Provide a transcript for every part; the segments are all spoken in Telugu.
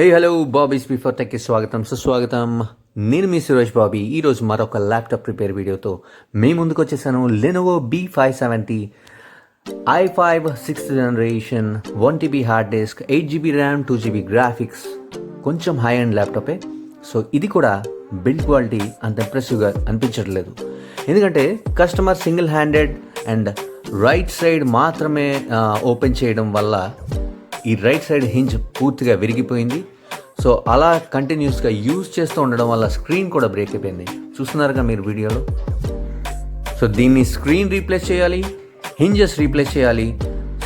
హే హలో బాబీస్ బిఫోర్ టెక్కి స్వాగతం సుస్వాగతం. నేను మీ సురేష్ బాబీ. ఈరోజు మరొక ల్యాప్టాప్ రిపేర్ వీడియోతో మీ ముందుకు వచ్చేసాను. Lenovo B570 i5 6th generation 1TB hard disk 8GB RAM 2GB graphics. కొంచెం హై అండ్ ల్యాప్టాపే. సో ఇది కూడా బిల్డ్ క్వాలిటీ అంత ఇంప్రెసివ్గా అనిపించట్లేదు, ఎందుకంటే customer single handed and right side మాత్రమే ఓపెన్ చేయడం వల్ల ఈ రైట్ సైడ్ హింజ్ పూర్తిగా విరిగిపోయింది. సో అలా కంటిన్యూస్గా యూజ్ చేస్తూ ఉండడం వల్ల స్క్రీన్ కూడా బ్రేక్ అయిపోయింది. చూస్తున్నారుగా మీరు వీడియోలో. సో దీన్ని స్క్రీన్ రీప్లేస్ చేయాలి, హింజెస్ రీప్లేస్ చేయాలి.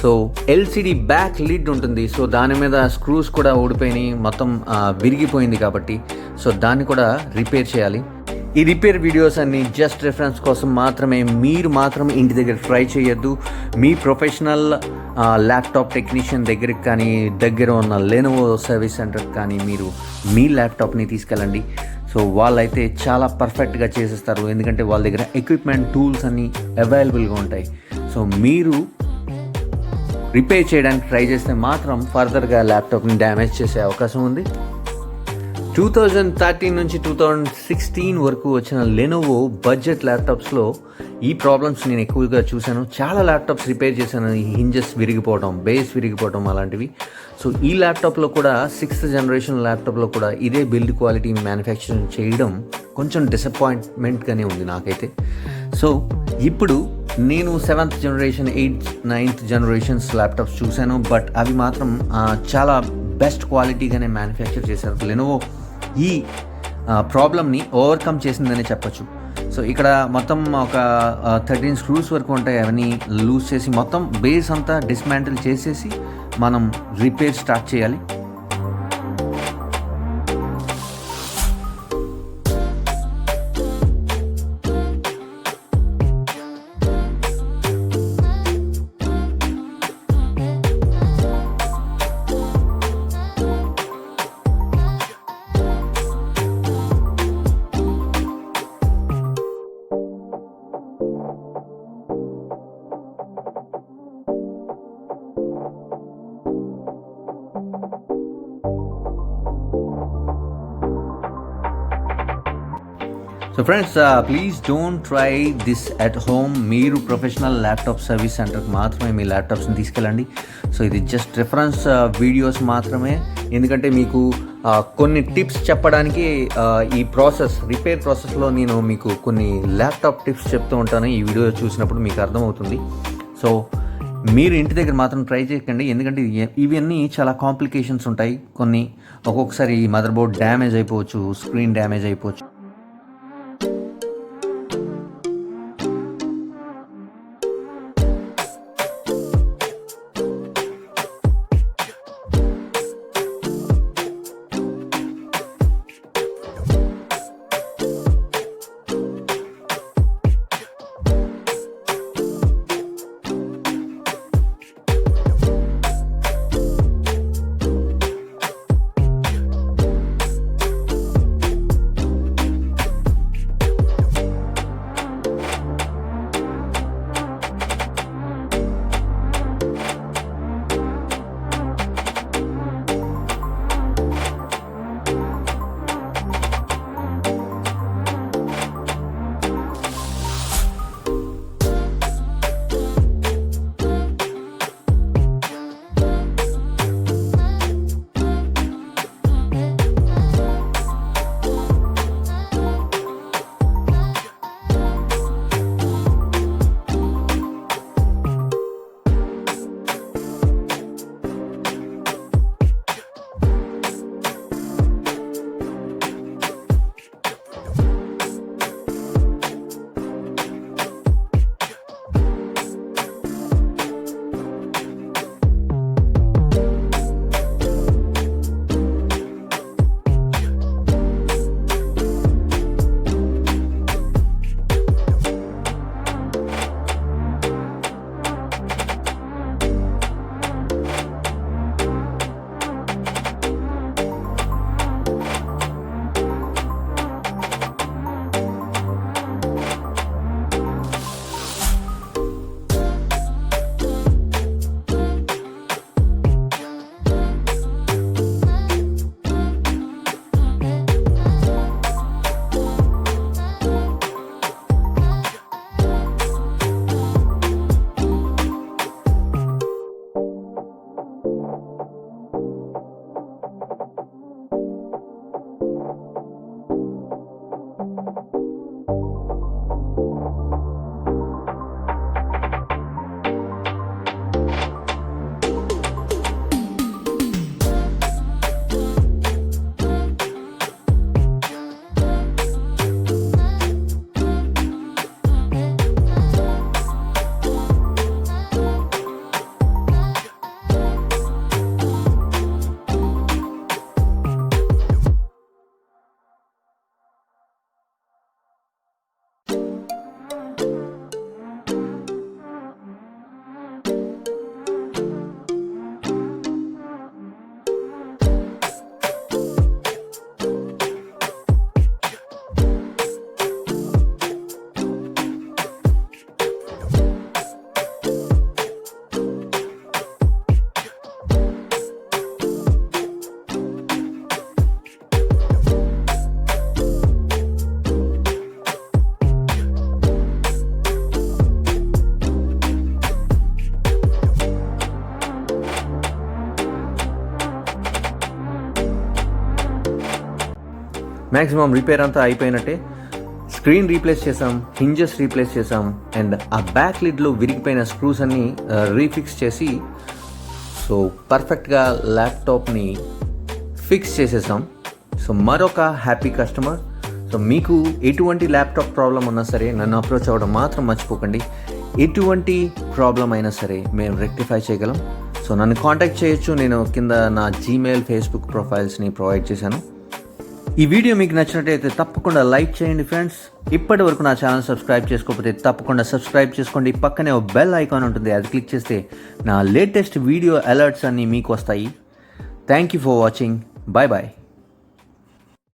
సో ఎల్సిడి బ్యాక్ లిడ్ ఉంటుంది, సో దాని మీద స్క్రూస్ కూడా ఊడిపోయినాయి, మొత్తం విరిగిపోయింది కాబట్టి సో దాన్ని కూడా రిపేర్ చేయాలి. ఈ రిపేర్ వీడియోస్ అన్ని జస్ట్ రెఫరెన్స్ కోసం మాత్రమే. మీరు మాత్రం ఇంటి దగ్గర ట్రై చేయొద్దు. మీ ప్రొఫెషనల్ ల్యాప్టాప్ టెక్నీషియన్ దగ్గరికి కానీ దగ్గర ఉన్న లెనోవో సర్వీస్ సెంటర్కి కానీ మీరు మీ ల్యాప్టాప్ని తీసుకెళ్ళండి. సో వాళ్ళైతే చాలా పర్ఫెక్ట్గా చేసేస్తారు, ఎందుకంటే వాళ్ళ దగ్గర ఎక్విప్మెంట్ టూల్స్ అన్నీ అవైలబుల్గా ఉంటాయి. సో మీరు రిపేర్ చేయడానికి ట్రై చేస్తే మాత్రం ఫర్దర్గా ల్యాప్టాప్ని డ్యామేజ్ చేసే అవకాశం ఉంది. 2013 నుంచి 2016 వరకు వచ్చిన లెనోవో బడ్జెట్ ల్యాప్టాప్స్లో ఈ ప్రాబ్లమ్స్ నేను ఎక్కువగా చూశాను. చాలా ల్యాప్టాప్స్ రిపేర్ చేశాను, ఈ హింజెస్ విరిగిపోవడం, బేస్ విరిగిపోవడం అలాంటివి. సో ఈ ల్యాప్టాప్లో కూడా 6th జనరేషన్ ల్యాప్టాప్లో కూడా ఇదే బిల్డ్ క్వాలిటీ మ్యానుఫ్యాక్చరింగ్ చేయడం కొంచెం డిసప్పాయింట్మెంట్గానే ఉంది నాకైతే. సో ఇప్పుడు నేను 7th generation 8th 9th generations laptops చూశాను, బట్ అవి మాత్రం చాలా బెస్ట్ క్వాలిటీగానే మ్యానుఫ్యాక్చర్ చేశారు. లెనోవో ఈ ప్రాబ్లమ్ని ఓవర్కమ్ చేసిందని చెప్పచ్చు. సో ఇక్కడ మొత్తం ఒక 13 స్క్రూస్ వరకు ఉంటాయి, అవన్నీ లూజ్ చేసి మొత్తం బేస్ అంతా డిస్మాంటిల్ చేసేసి మనం రిపేర్ స్టార్ట్ చేయాలి. So friends, please don't try this at home. మీరు ప్రొఫెషనల్ ల్యాప్టాప్ సర్వీస్ సెంటర్కి మాత్రమే మీ ల్యాప్టాప్స్ని తీసుకెళ్ళండి. సో ఇది జస్ట్ రిఫరెన్స్ వీడియోస్ మాత్రమే, ఎందుకంటే మీకు కొన్ని టిప్స్ చెప్పడానికి ఈ రిపేర్ ప్రాసెస్లో నేను మీకు కొన్ని ల్యాప్టాప్ టిప్స్ చెప్తూ ఉంటాను. ఈ వీడియో చూసినప్పుడు మీకు అర్థమవుతుంది. సో మీరు ఇంటి దగ్గర మాత్రం ట్రై చేయకండి, ఎందుకంటే ఇవన్నీ చాలా కాంప్లికేషన్స్ ఉంటాయి. ఒక్కొక్కసారి మదర్ బోర్డ్ డ్యామేజ్ అయిపోవచ్చు, స్క్రీన్ డ్యామేజ్ అయిపోవచ్చు. మ్యాక్సిమం రిపేర్ అంతా అయిపోయినట్టే. స్క్రీన్ రీప్లేస్ చేసాం, హింజెస్ రీప్లేస్ చేసాం, అండ్ ఆ బ్యాక్ లిడ్లో విరిగిపోయిన స్క్రూస్ అన్నీ రీఫిక్స్ చేసి సో పర్ఫెక్ట్గా ల్యాప్టాప్ని ఫిక్స్ చేసేసాం. సో మరొక హ్యాపీ కస్టమర్. సో మీకు ఎటువంటి ల్యాప్టాప్ ప్రాబ్లం ఉన్నా సరే నన్ను అప్రోచ్ అవ్వడం మాత్రం మర్చిపోకండి. ఎటువంటి ప్రాబ్లం అయినా సరే మేము రెక్టిఫై చేయగలం. సో నన్ను కాంటాక్ట్ చేయొచ్చు. నేను కింద నా జీమెయిల్, ఫేస్బుక్ ప్రొఫైల్స్ని ప్రొవైడ్ చేశాను. ఈ వీడియో మీకు నచ్చినట్టయితే తప్పకుండా లైక్ చేయండి ఫ్రెండ్స్. ఇప్పటి వరకు నా ఛానల్ సబ్స్క్రైబ్ చేసుకోకపోతే తప్పకుండా సబ్స్క్రైబ్ చేసుకోండి. పక్కనే ఒక బెల్ ఐకాన్ ఉంటుంది, అది క్లిక్ చేస్తే నా లేటెస్ట్ వీడియో అలర్ట్స్ అన్నీ మీకు వస్తాయి. Thank you for watching. Bye bye.